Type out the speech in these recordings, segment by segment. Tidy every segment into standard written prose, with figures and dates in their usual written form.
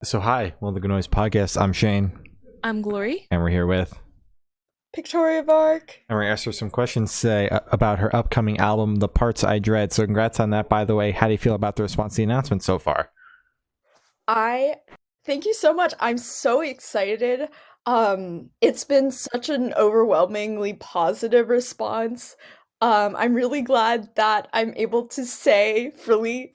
So hi, well, the Good Noise Podcast. I'm Shane, I'm Glory. and we're here with, Pictoria Vark. and we're gonna ask her some questions today about her upcoming album, The Parts I Dread. So congrats on that, by the way. How do you feel about the response to the announcement so far? I thank you so much. I'm so excited. It's been such an overwhelmingly positive response. I'm really glad that I'm able to say freely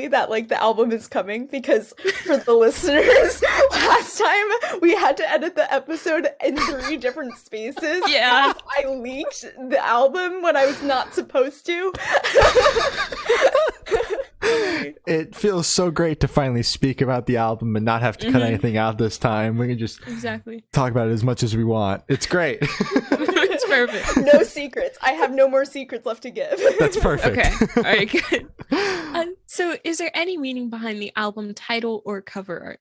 that like the album is coming because for the listeners, last time we had to edit the episode in 3 different spaces. Yeah. I leaked the album when I was not supposed to. It feels so great to finally speak about the album and not have to cut anything out this time. We can just talk about it as much as we want. It's great. It's perfect. No secrets. I have no more secrets left to give. That's perfect. Okay. All right, good. So is there any meaning behind the album title or cover art?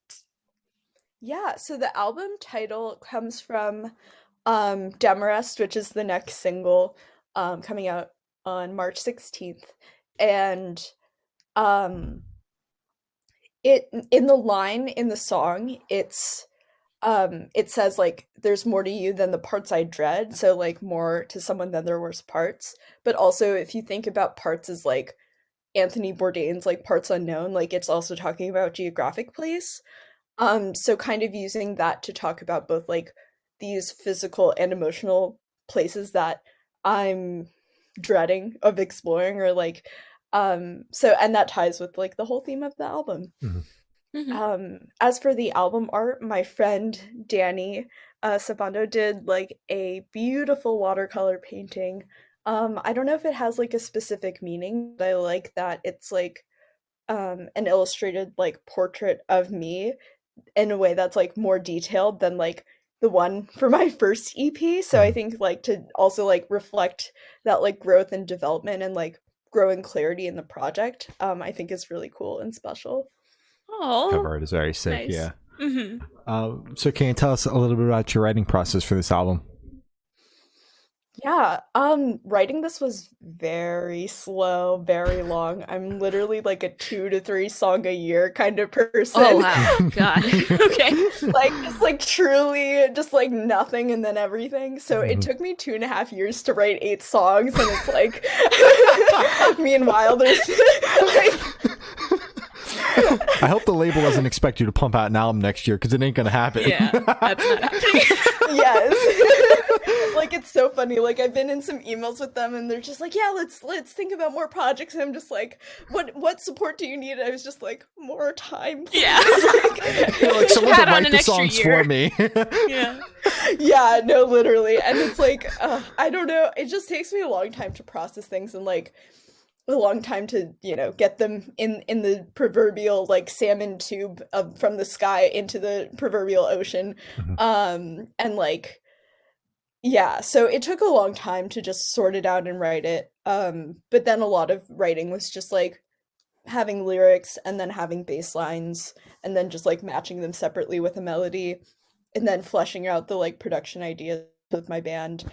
Yeah, so the album title comes from Demarest, which is the next single coming out on March 16th. And it in the line in the song, it says like there's more to you than the parts I dread, so like more to someone than their worst parts. But also if you think about parts as like Anthony Bourdain's like Parts Unknown, like it's also talking about geographic place. So kind of using that to talk about both like these physical and emotional places that I'm dreading of exploring, or like so, and that ties with like the whole theme of the album. As for the album art, my friend Danny Sabando did like a beautiful watercolor painting. I don't know if it has like a specific meaning, but I like that it's like an illustrated like portrait of me in a way that's like more detailed than like the one for my first EP. So I think like to also like reflect that like growth and development and like growing clarity in the project, I think is really cool and special. Oh, Cover art is very sick, nice. Yeah. So can you tell us a little bit about your writing process for this album? Yeah, writing this was very slow, very long. I'm literally like a 2 to 3 song a year kind of person. Oh wow, God. Okay. Like just like truly just like nothing and then everything. So it took me 2.5 years to write 8 songs, and it's like meanwhile there's like I hope the label doesn't expect you to pump out an album next year, because it ain't gonna happen. Yeah, that's not happening. yes. Like it's so funny. Like I've been in some emails with them and they're just like, yeah, let's think about more projects. And I'm just like, what support do you need? And I was just like, more time, please. Yeah. Like someone to write the songs for me. Yeah. Yeah, no, literally. And it's like, I don't know. It just takes me a long time to process things, and like a long time to, you know, get them in the proverbial like salmon tube from the sky into the proverbial ocean. And like, yeah, so it took a long time to just sort it out and write it. But then a lot of writing was just like having lyrics and then having bass lines and then just like matching them separately with a melody and then fleshing out the like production ideas with my band.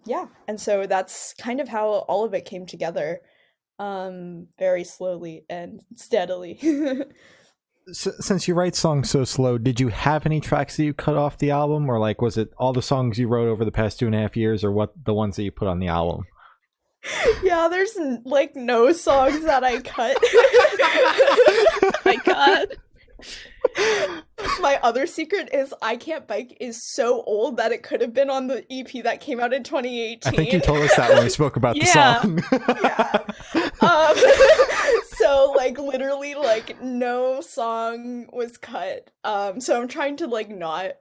Yeah, and so that's kind of how all of it came together, very slowly and steadily. Since you write songs so slow, did you have any tracks that you cut off the album, or like was it all the songs you wrote over the past 2.5 years, or what the ones that you put on the album? Yeah, there's like no songs that I cut. Oh my God. My other secret is I Can't Bike is so old that it could have been on the EP that came out in 2018. I think you told us that when we spoke about the song. So like literally like no song was cut. So I'm trying to like not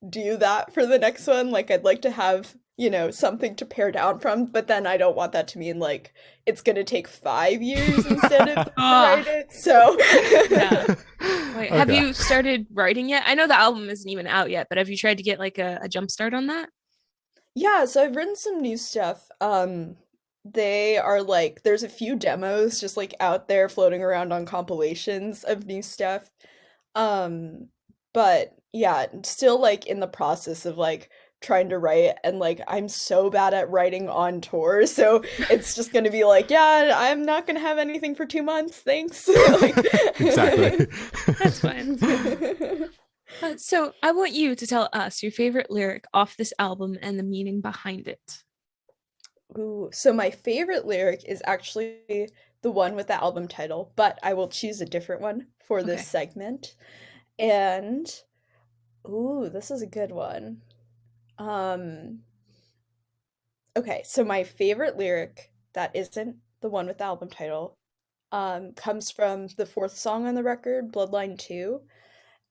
do that for the next one. Like I'd like to have, you know, something to pare down from, but then I don't want that to mean like it's gonna take 5 years instead of write it. So Yeah. Wait, have you started writing yet? I know the album isn't even out yet, but have you tried to get like a jump start on that? Yeah, so I've written some new stuff. They are like, there's a few demos just like out there floating around on compilations of new stuff. But yeah, still like in the process of like trying to write, and like I'm so bad at writing on tour, so it's just gonna be like, yeah, I'm not gonna have anything for 2 months, thanks. Like, Exactly. That's fine. So I want you to tell us your favorite lyric off this album and the meaning behind it. Ooh, so my favorite lyric is actually the one with the album title, but I will choose a different one for this Okay. segment. And ooh, this is a good one. Um, okay, so my favorite lyric that isn't the one with the album title comes from the fourth song on the record, Bloodline 2,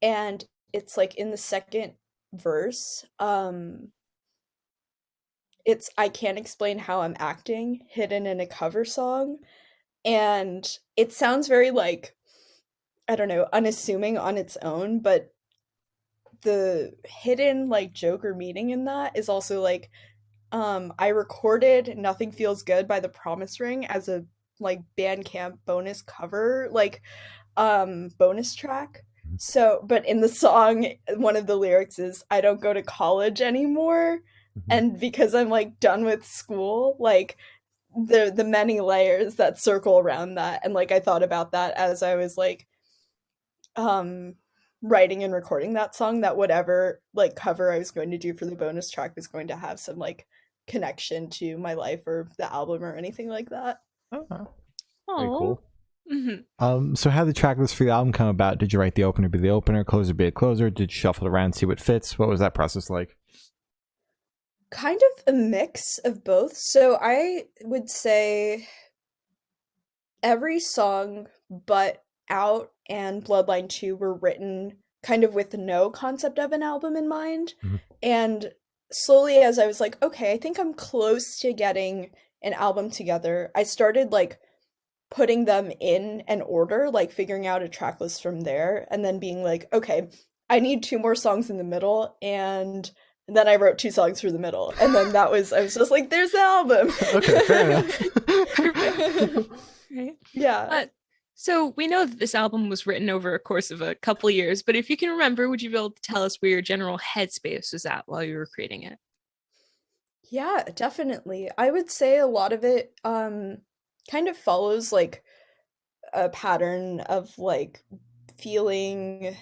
and it's like in the second verse. It's I can't explain how I'm acting, hidden in a cover song, and it sounds very like, I don't know, unassuming on its own, but the hidden like Joker meaning in that is also like, I recorded Nothing Feels Good by the Promise Ring as a like Bandcamp bonus cover, like bonus track. So, but in the song, one of the lyrics is I don't go to college anymore, and because I'm like done with school, like the many layers that circle around that, and like I thought about that as I was like um writing and recording that song, that whatever like cover I was going to do for the bonus track was going to have some like connection to my life or the album or anything like that. Oh, very Oh. cool. Mm-hmm. So how did the track list for the album come about? Did you write the opener be the opener, closer be a closer? Did you shuffle it around, see what fits? What was that process like? Kind of a mix of both. So I would say every song but Out and Bloodline 2 were written kind of with no concept of an album in mind. Mhm. And slowly, as I was like, okay, I think I'm close to getting an album together, I started like putting them in an order, like figuring out a track list from there, and then being like, okay, I need two more songs in the middle, and then I wrote two songs for the middle, and then I was just like, there's the album. Okay, fair enough. Perfect. Right. Yeah. So we know that this album was written over a course of a couple of years, but if you can remember, would you be able to tell us where your general headspace was at while you were creating it? Yeah, definitely. I would say a lot of it kind of follows like a pattern of like feeling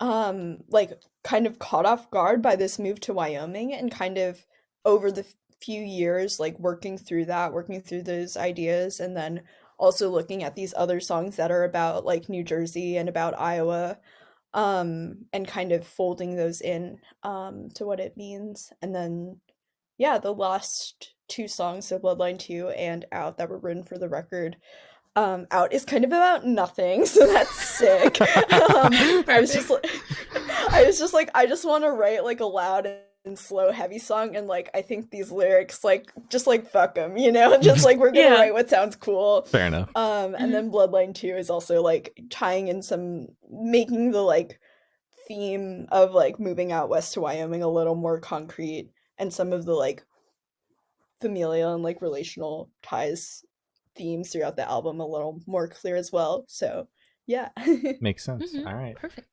like kind of caught off guard by this move to Wyoming, and kind of over the few years like working through that, working through those ideas, and then also looking at these other songs that are about like New Jersey and about Iowa, and kind of folding those in to what it means. And then yeah, the last two songs, so Bloodline 2 and Out, that were written for the record, Out is kind of about nothing, so that's sick. I was just like, I just want to write like a loud and slow heavy song, and like I think these lyrics like just like fuck them, you know, just like we're gonna Yeah. write what sounds cool. Fair enough. And then Bloodline 2 is also like tying in some, making the like theme of like moving out west to Wyoming a little more concrete, and some of the like familial and like relational ties themes throughout the album a little more clear as well. So yeah. Makes sense. Mhm. All right. Perfect.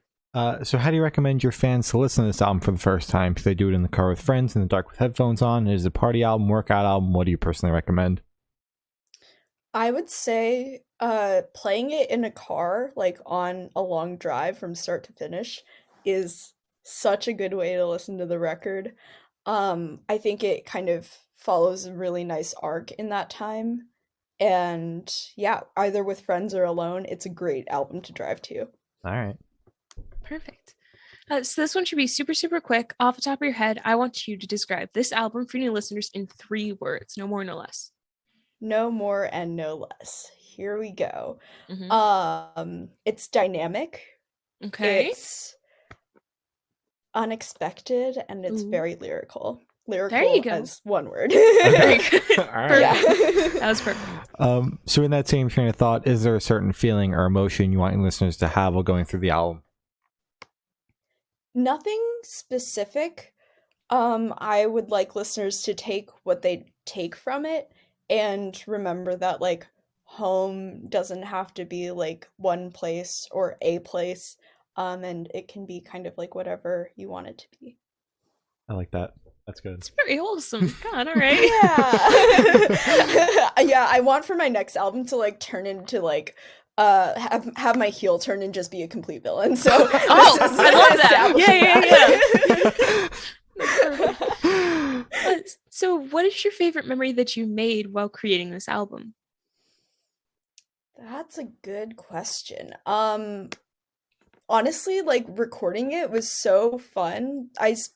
So how do you recommend your fans to listen to this album for the first time? Do they do it in the car with friends, in the dark with headphones on? Is it a party album, workout album? What do you personally recommend? I would say playing it in a car, like on a long drive from start to finish, is such a good way to listen to the record. I think it kind of follows a really nice arc in that time. And yeah, either with friends or alone, it's a great album to drive to. All right. Perfect. So this one should be super, super quick. Off the top of your head, I want you to describe this album for new listeners in 3 words, no more, no less. No more and no less. Here we go. It's dynamic. Okay. It's unexpected, and it's Ooh. very lyrical. There you Lyrical go. as one word. Very good. All right. Yeah. That was perfect. So in that same train of thought, is there a certain feeling or emotion you want your listeners to have while going through the album? Nothing specific. I would like listeners to take what they take from it, and remember that like home doesn't have to be like one place or a place, and it can be kind of like whatever you want it to be. I like that. That's good. It's very wholesome. God, all right. Yeah. Yeah, I want for my next album to like turn into like have my heel turn and just be a complete villain. So Oh, I love that. establishing Yeah. So what is your favorite memory that you made while creating this album? That's a good question. Honestly, like recording it was so fun.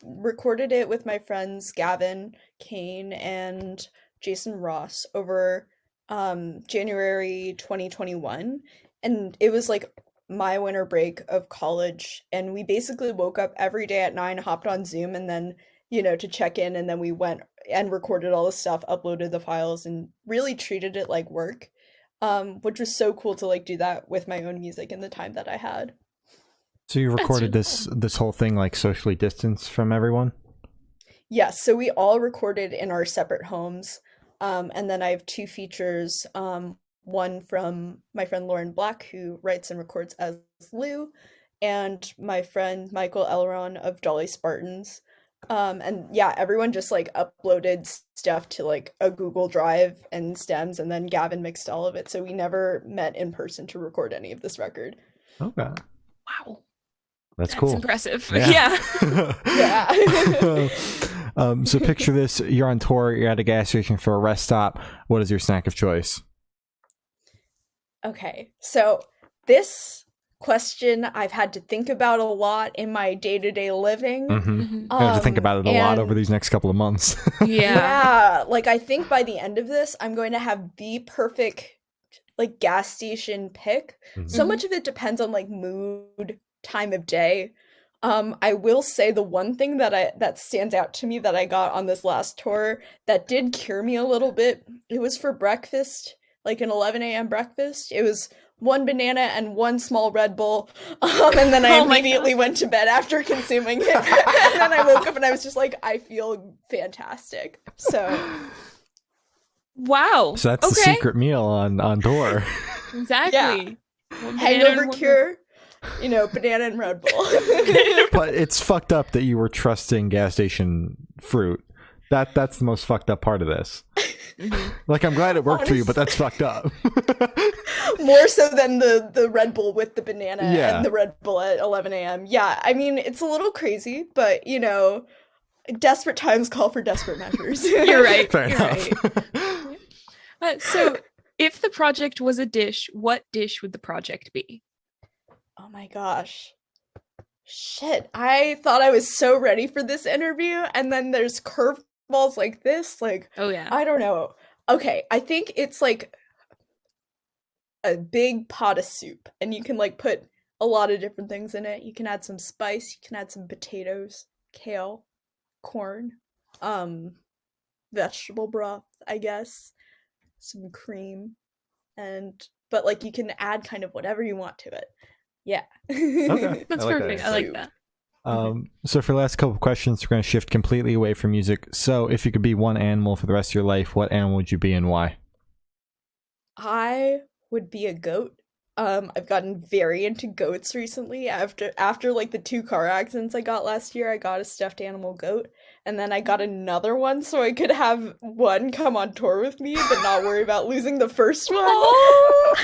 Recorded it with my friends Gavin, Kane, and Jason Ross over January 2021, and it was like my winter break of college, and we basically woke up every day at 9, hopped on Zoom, and then to check in, and then we went and recorded all the stuff, uploaded the files, and really treated it like work, which was so cool to like do that with my own music in the time that I had. So you recorded That's really this whole thing like socially distanced from everyone? Yes, so we all recorded in our separate homes. And then I have 2 features, one from my friend Lauren Black, who writes and records as Lou, and my friend Michael Elron of Dolly Spartans. And yeah, everyone just like uploaded stuff to like a Google Drive and stems, and then Gavin mixed all of it. So we never met in person to record any of this record. Okay. Wow. That's cool. Impressive. Yeah. Yeah. So picture this, you're on tour, you're at a gas station for a rest stop. What is your snack of choice? Okay, so this question I've had to think about a lot in my day-to-day living. Mm-hmm. I have to think about it a lot over these next couple of months. Yeah, like I think by the end of this, I'm going to have the perfect like gas station pick. Mm-hmm. So much of it depends on like mood, time of day. I will say the one thing that stands out to me that I got on this last tour that did cure me a little bit, it was for breakfast, like an 11 a.m. breakfast. It was 1 banana and 1 small Red Bull, and then I immediately went to bed after consuming it. And then I woke up and I was just like, I feel fantastic. So wow. So that's the secret meal on tour. Exactly. Yeah. Hangover cure. Banana and Red Bull. But it's fucked up that you were trusting gas station fruit. That's the most fucked up part of this. Mm-hmm. Like, I'm glad it worked for you, but that's fucked up. More so than the Red Bull with the banana and the Red Bull at 11 a.m. Yeah, I mean, it's a little crazy, but, desperate times call for desperate measures. You're right. Fair enough. Right. So, if the project was a dish, what dish would the project be? Oh my gosh. Shit, I thought I was so ready for this interview, and then there's curveballs like this, like, oh yeah, I don't know. Okay, I think it's like a big pot of soup, and you can like put a lot of different things in it. You can add some spice, you can add some potatoes, kale, corn, vegetable broth, I guess, some cream, but like you can add kind of whatever you want to it. Yeah. Okay. That's perfect. I like that. So for the last couple of questions, we're going to shift completely away from music. So if you could be one animal for the rest of your life, what animal would you be and why? I would be a goat. I've gotten very into goats recently. After like the 2 car accidents I got last year, I got a stuffed animal goat, and then I got another one so I could have one come on tour with me but not worry about losing the first one. Oh!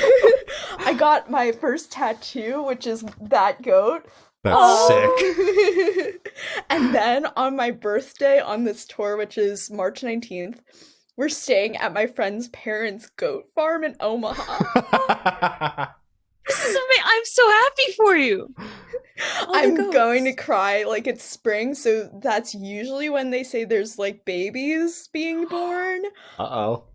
I got my first tattoo, which is that goat. That's sick. And then on my birthday on this tour, which is March 19th, we're staying at my friend's parents' goat farm in Omaha. This is amazing. I'm so happy for you. I'm going to cry. Like, it's spring, so that's usually when they say there's like babies being born. Uh-oh.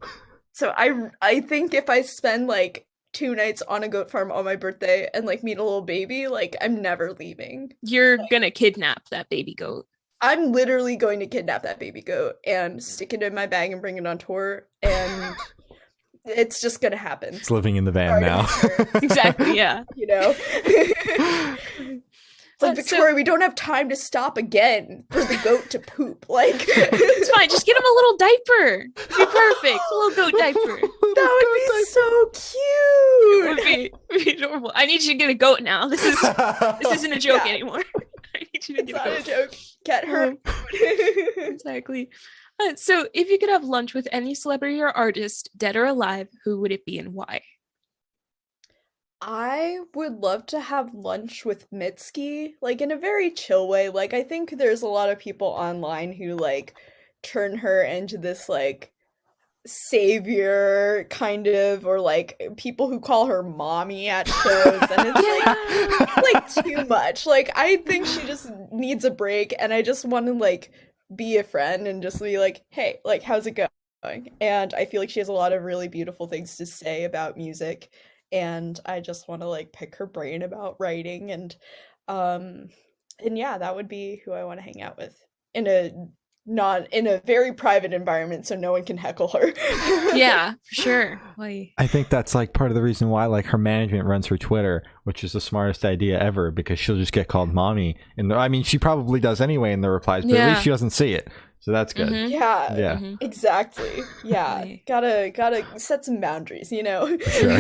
So I think if I spend like 2 nights on a goat farm on my birthday and like meet a little baby, like I'm never leaving. You're gonna kidnap that baby goat. I'm literally going to kidnap that baby goat and stick it in my bag and bring it on tour, and it's just gonna happen. It's living in the van now. Exactly, yeah. It's like, Victoria, we don't have time to stop again for the goat to poop. Like, it's fine. Just get him a little diaper. It'd be perfect. A little goat diaper. That would be so cute. It would be adorable. I need you to get a goat now. This isn't a joke anymore. I need you to get a goat. It's not a joke. Get her. Exactly. So, if you could have lunch with any celebrity or artist, dead or alive, who would it be and why? I would love to have lunch with Mitski, like in a very chill way. Like I think there's a lot of people online who like turn her into this like savior kind of, or like people who call her mommy at shows, and it's like too much. Like I think she just needs a break, and I just want to like be a friend and just be like, hey, like how's it going? And I feel like she has a lot of really beautiful things to say about music, and I just want to like pick her brain about writing, um and yeah, that would be who I want to hang out with in a not in a very private environment so no one can heckle her. Yeah, for sure. Like, I think that's like part of the reason why like her management runs her Twitter, which is the smartest idea ever, because she'll just get called mommy. And I mean, she probably does anyway in the replies, but at least she doesn't see it, so that's good. Yeah, Yeah. exactly. Yeah, Right. gotta set some boundaries, you know. Sure.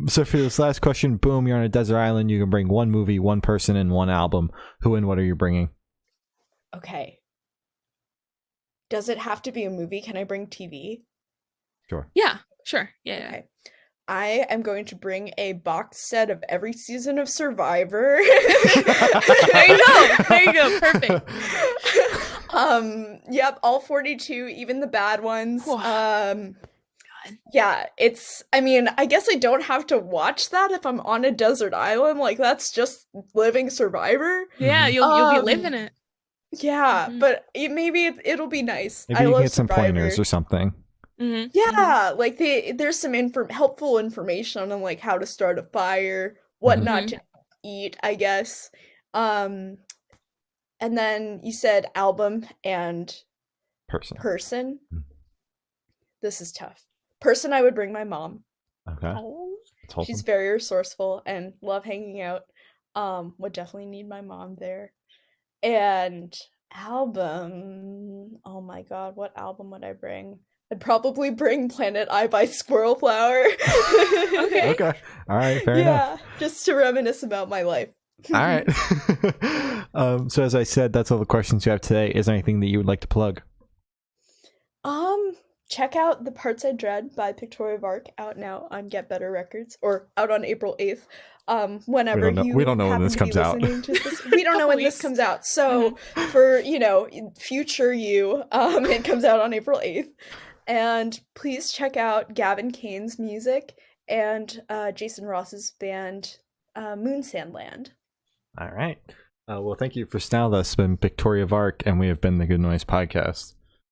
So for this last question, boom, you're on a desert island. You can bring one movie, one person, and one album. Who and what are you bringing? Okay. Does it have to be a movie? Can I bring TV? Sure. Yeah, sure. Yeah. Okay. I am going to bring a box set of every season of Survivor. There you go. There you go. Perfect. Yep, all 42, even the bad ones. God. Yeah, I mean, I guess I don't have to watch that if I'm on a desert island. Like, that's just living Survivor. Yeah, you'll be living it. Yeah, Mhm. but it'll be nice. Maybe I you can love get some Survivor. pointers or something. Mm-hmm. Yeah, like there's some helpful information on like how to start a fire, what not to eat, I guess. And then you said album and person. Mhm. This is tough. Person, I would bring my mom. Okay. Oh. That's wholesome. She's very resourceful and love hanging out. Would definitely need my mom there. And album, oh my god, what album would I bring? I'd probably bring Planet I by Squirrel Flower. Okay. Okay. All right. Fair enough. Just to reminisce about my life. All right. So as I said, that's all the questions you have today. Is there anything that you would like to plug? Check out The Parts I Dread by Pictoria Vark, out now on Get Better Records, or out on April 8th. Whenever we don't know when happen this to comes be out. listening to this, we don't know when this Weeks. comes out. So for, future you, it comes out on April 8th. And please check out Gavin Kane's music and Jason Ross's band Moon Sandland. All right. Well, thank you for staying with us. It's been Pictoria Vark, and we have been the Good Noise Podcast.